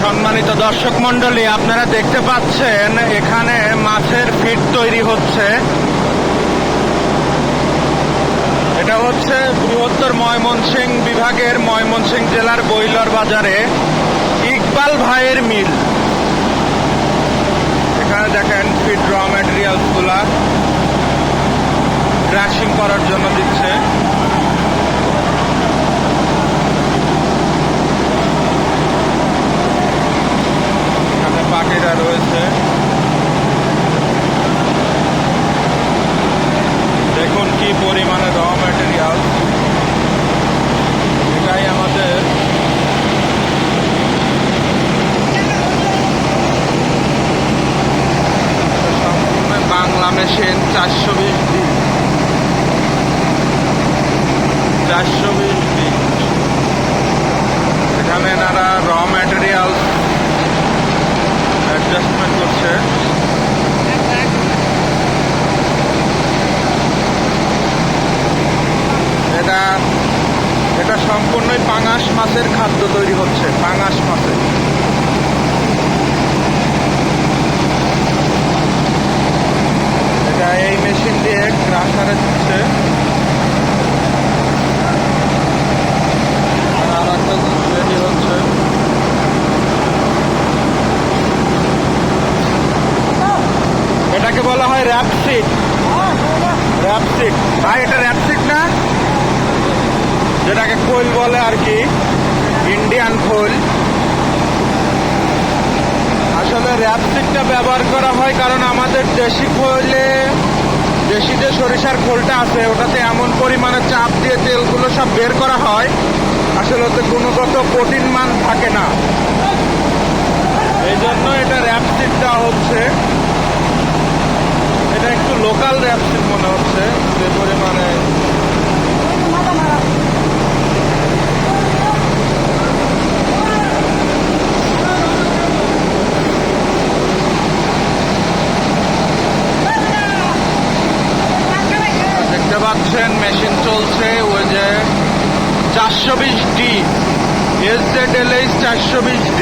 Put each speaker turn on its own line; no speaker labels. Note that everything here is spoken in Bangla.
সম্মানিত দর্শক মন্ডলী, আপনারা দেখতে পাচ্ছেন এখানে মাছের ফিড তৈরি হচ্ছে। এটা হচ্ছে বৃহত্তর ময়মনসিংহ বিভাগের ময়মনসিংহ জেলার বইলর বাজারে ইকবাল ভাইয়ের মিল। এখানে দেখেন ফিড র ম্যাটেরিয়ালস গুলা ক্রাশিং করার জন্য দিচ্ছে। পাখিরা রয়েছে, দেখুন কি পরিমাণে র ম্যাটেরিয়াল। এটাই আমাদের সম্পূর্ণ বাংলা মেশিন 420D 420D। এখানে এনারা র ম্যাটেরিয়াল অ্যাডজাস্টমেন্ট করছে। এটা সম্পূর্ণই পাঙাশ মাছের খাদ্য তৈরি হচ্ছে, পাঙাশ মাছের। এটা এই মেশিন দিয়ে ক্রাশারে দিচ্ছে। আর একটা রেডি হচ্ছে। এটাকে বলা হয় র্যাপসিড। র্যাপসিড ভাই, এটা র্যাপসিড না, যেটাকে খোল বলে আর কি, ইন্ডিয়ান খোল। আসলে র্যাপসিডটা ব্যবহার করা হয় কারণ আমাদের দেশি খোলে, দেশি যে সরিষার খোলটা আছে ওটাতে এমন পরিমাণে চাপ দিয়ে তেলগুলো সব বের করা হয়, আসলে ওতে গুণগত প্রোটিন মান থাকে না। এই জন্য এটা র্যাপসিড দেওয়া হচ্ছে। এটা একটু লোকাল র্যাপসিড মনে হচ্ছে, যে পরিমাণে দেখতে পাচ্ছেন মেশিন চলছে। ওই যে 420D SZLH 420D